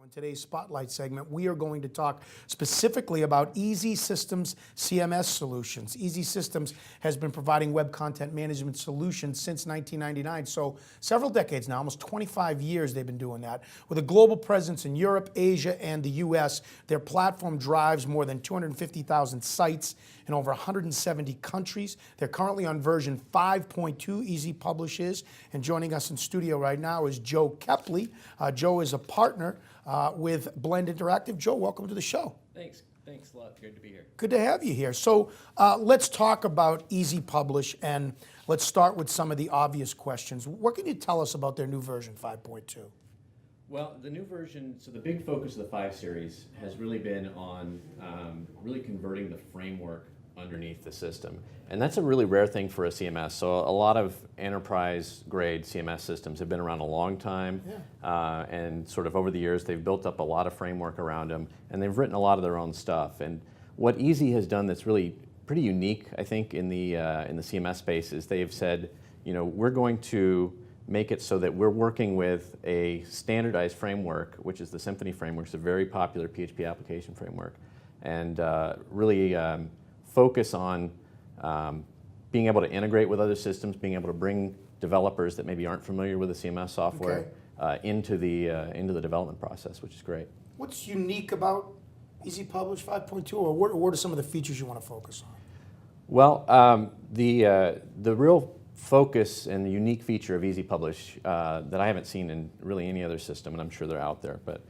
In today's Spotlight segment, we are going to talk specifically about eZsystems CMS solutions. eZsystems has been providing web content management solutions since 1999, so several decades now, almost 25 years they've been doing that. With a global presence in Europe, Asia, and the US, their platform drives more than 250,000 sites in over 170 countries. They're currently on version 5.2, eZpublish is, and joining us in studio right now is Joe Kepley. Joe is a partner with Blend Interactive. Joe, welcome to the show. Thanks a lot. Good to be here. Good to have you here. So let's talk about eZpublish, and let's start with some of the obvious questions. What can you tell us about their new version 5.2? Well, the new version, so the big focus of the 5 series has really been on really converting the framework underneath the system. And that's a really rare thing for a CMS. So a lot of enterprise-grade CMS systems have been around a long time, and sort of over the years they've built up a lot of framework around them, and they've written a lot of their own stuff. And what eZ has done that's really pretty unique, I think, in the CMS space is they've said, you know, we're going to make it so that we're working with a standardized framework, which is the Symfony framework. It's a very popular PHP application framework, and really focus on being able to integrate with other systems, being able to bring developers that maybe aren't familiar with the CMS software into the development process, which is great. What's unique about eZpublish 5.2, or what are some of the features you want to focus on? Well, the real focus and the unique feature of eZpublish that I haven't seen in really any other system, and I'm sure they're out there, but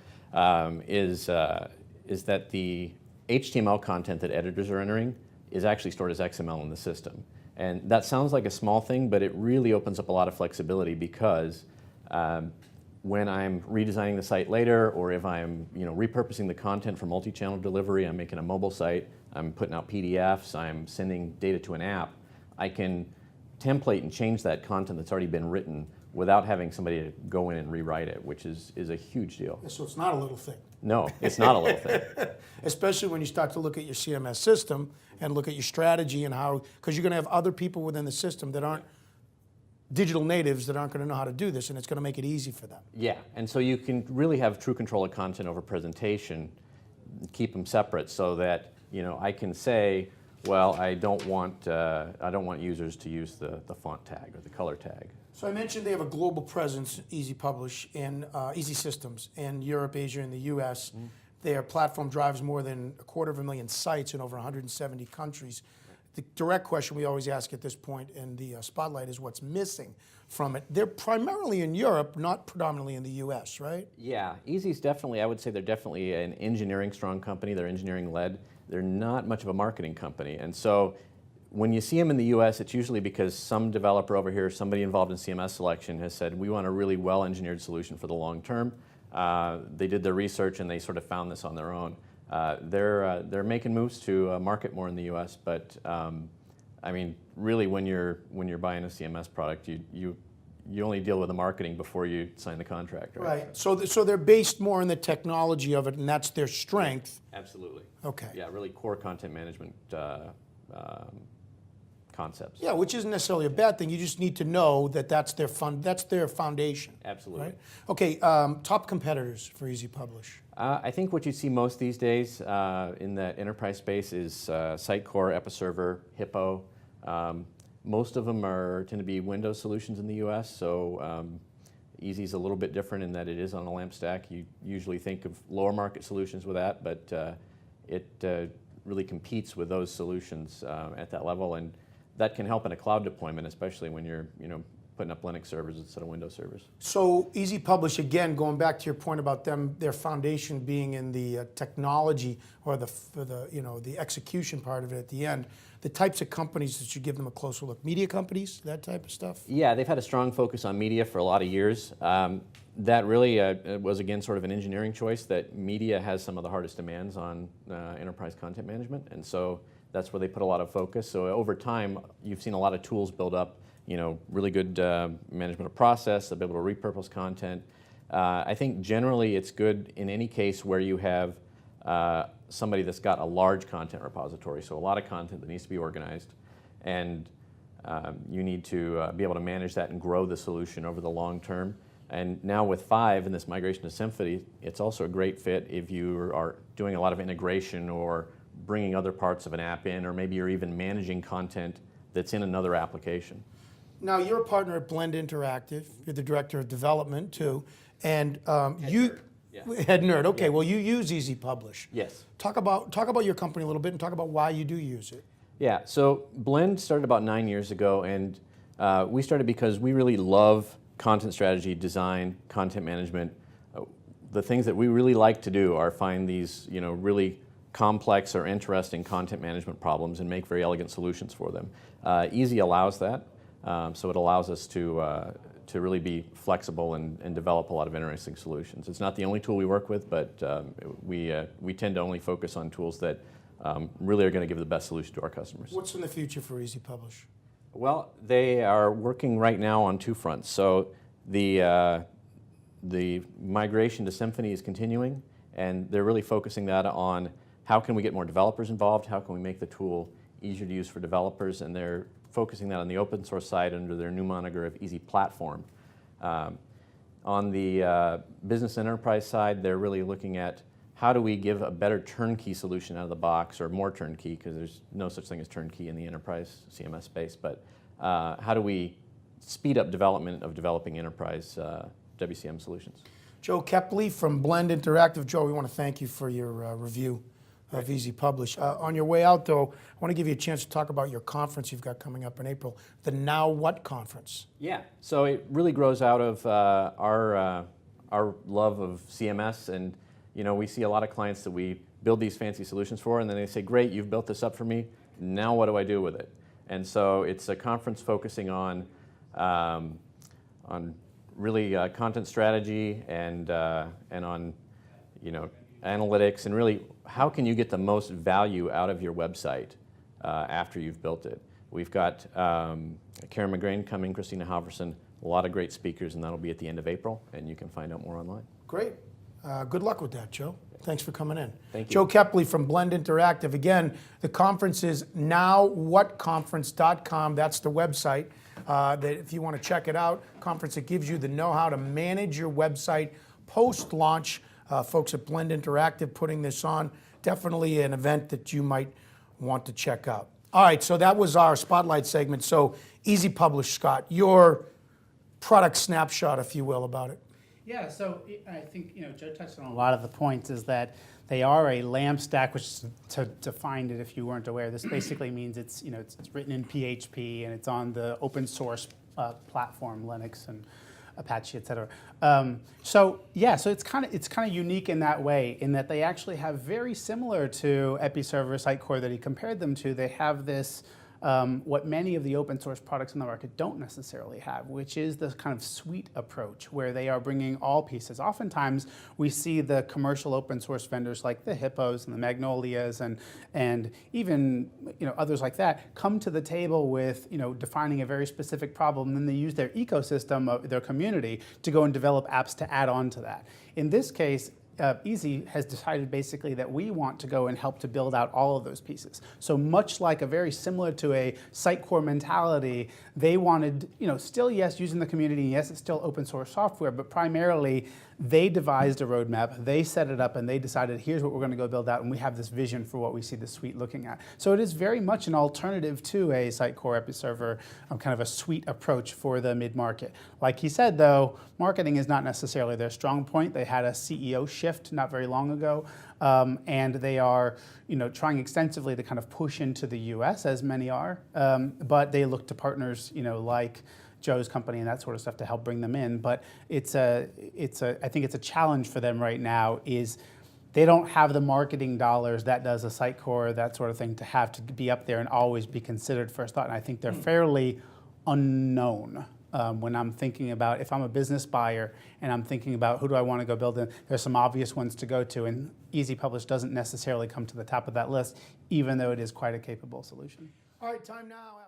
is that the HTML content that editors are entering is actually stored as XML in the system. And that sounds like a small thing, but it really opens up a lot of flexibility, because when I'm redesigning the site later, or if I'm repurposing the content for multi-channel delivery, I'm making a mobile site, I'm putting out PDFs, I'm sending data to an app, I can template and change that content that's already been written without having somebody to go in and rewrite it, which is a huge deal. So it's not a little thing. No, it's not a little thing. Especially when you start to look at your CMS system and look at your strategy and how, because you're going to have other people within the system that aren't digital natives that aren't going to know how to do this, and it's going to make it easy for them. Yeah, and so you can really have true control of content over presentation, keep them separate, so that I can say, well, I don't want users to use the font tag or the color tag. So I mentioned they have a global presence, eZpublish, and eZsystems in Europe, Asia, and the US. Mm-hmm. Their platform drives more than 250,000 sites in over 170 countries. The direct question we always ask at this point in the Spotlight is what's missing from it. They're primarily in Europe, not predominantly in the US, right? Yeah, eZ's definitely, I would say they're definitely an engineering strong company. They're engineering led. They're not much of a marketing company. And so when you see them in the US, it's usually because some developer over here, somebody involved in CMS selection, has said, we want a really well-engineered solution for the long term. They did their research and they sort of found this on their own. They're making moves to market more in the US, but I mean, really, when you're buying a CMS product, you only deal with the marketing before you sign the contract, right? Right. So they're based more in the technology of it, and that's their strength. Absolutely. Okay. Yeah, really core content management concepts. Yeah, which isn't necessarily a bad thing. You just need to know that that's their foundation. Absolutely. Right? Okay. Top competitors for eZpublish. I think what you see most these days in the enterprise space is Sitecore, Episerver, Hippo. Most of them tend to be Windows solutions in the US, so eZ is a little bit different in that it is on a LAMP stack. You usually think of lower market solutions with that, but it really competes with those solutions at that level, and that can help in a cloud deployment, especially when you're putting up Linux servers instead of Windows servers. So eZpublish, again, going back to your point about their foundation being in the technology or the execution part of it at the end, the types of companies that should give them a closer look, media companies, that type of stuff? Yeah, they've had a strong focus on media for a lot of years. That really was, again, sort of an engineering choice, that media has some of the hardest demands on enterprise content management, and so that's where they put a lot of focus. So over time, you've seen a lot of tools build up, really good management of process, they'll be able to repurpose content. I think generally it's good in any case where you have somebody that's got a large content repository, so a lot of content that needs to be organized, and you need to be able to manage that and grow the solution over the long term. And now with 5 and this migration to Symphony, it's also a great fit if you are doing a lot of integration or bringing other parts of an app in, or maybe you're even managing content that's in another application. Now, you're a partner at Blend Interactive. You're the director of development too, and Head nerd. Okay, Yeah. well, you use eZpublish. Yes. Talk about your company a little bit and talk about why you do use it. Yeah, so Blend started about 9 years ago, and we started because we really love content strategy, design, content management. The things that we really like to do are find these, really complex or interesting content management problems and make very elegant solutions for them. Easy allows that, so it allows us to really be flexible and develop a lot of interesting solutions. It's not the only tool we work with, but we tend to only focus on tools that really are going to give the best solution to our customers. What's in the future for eZpublish? Well, they are working right now on 2 fronts. So the migration to Symphony is continuing, and they're really focusing that on how can we get more developers involved, how can we make the tool easier to use for developers, and they're focusing that on the open source side under their new moniker of eZPlatform. On the business enterprise side, they're really looking at how do we give a better turnkey solution out of the box, or more turnkey, because there's no such thing as turnkey in the enterprise CMS space, but how do we speed up development of developing enterprise WCM solutions? Joe Kepley from Blend Interactive. Joe, we want to thank you for your review of eZpublish. On your way out, though, I want to give you a chance to talk about your conference you've got coming up in April, the Now What Conference. Yeah, so it really grows out of our love of CMS, and we see a lot of clients that we build these fancy solutions for, and then they say, great, you've built this up for me, now what do I do with it? And so it's a conference focusing on really content strategy and on analytics, and really how can you get the most value out of your website after you've built it. We've got Karen McGrain coming, Christina Halverson, a lot of great speakers, and that'll be at the end of April, and you can find out more online. Great. Good luck with that, Joe. Thanks for coming in. Thank you. Joe Kepley from Blend Interactive. Again, the conference is nowwhatconference.com. That's the website. That if you want to check it out, conference that gives you the know-how to manage your website post-launch. Folks at Blend Interactive putting this on. Definitely an event that you might want to check out. All right, so that was our spotlight segment. So eZpublish, Scott, your product snapshot, if you will, about it. Yeah, so I think Joe touched on a lot of the points. Is that they are a LAMP stack, which to define it, if you weren't aware, this basically means it's written in PHP and it's on the open source platform, Linux and Apache, et cetera. So it's kind of unique in that way, in that they actually have, very similar to EpiServer Sitecore that he compared them to. They have this. What many of the open source products in the market don't necessarily have, which is the kind of suite approach where they are bringing all pieces. Oftentimes we see the commercial open source vendors like the Hippos and the Magnolias and even others like that come to the table with defining a very specific problem, and then they use their ecosystem, their community, to go and develop apps to add on to that. In this case, Easy has decided basically that we want to go and help to build out all of those pieces. So much like very similar to a Sitecore mentality, they wanted, still yes, using the community, yes, it's still open source software, but primarily they devised a roadmap, they set it up, and they decided, here's what we're going to go build out, and we have this vision for what we see the suite looking at. So it is very much an alternative to a Sitecore EpiServer, kind of a suite approach for the mid-market. Like he said, though, marketing is not necessarily their strong point. They had a CEO shift not very long ago, and they are trying extensively to kind of push into the US, as many are, but they look to partners like Joe's company and that sort of stuff to help bring them in. But I think it's a challenge for them right now. Is they don't have the marketing dollars that does a Sitecore, that sort of thing, to have to be up there and always be considered first thought. And I think they're fairly unknown. When I'm thinking about, if I'm a business buyer and I'm thinking about who do I want to go build in, there's some obvious ones to go to, and eZpublish doesn't necessarily come to the top of that list, even though it is quite a capable solution. All right, time now.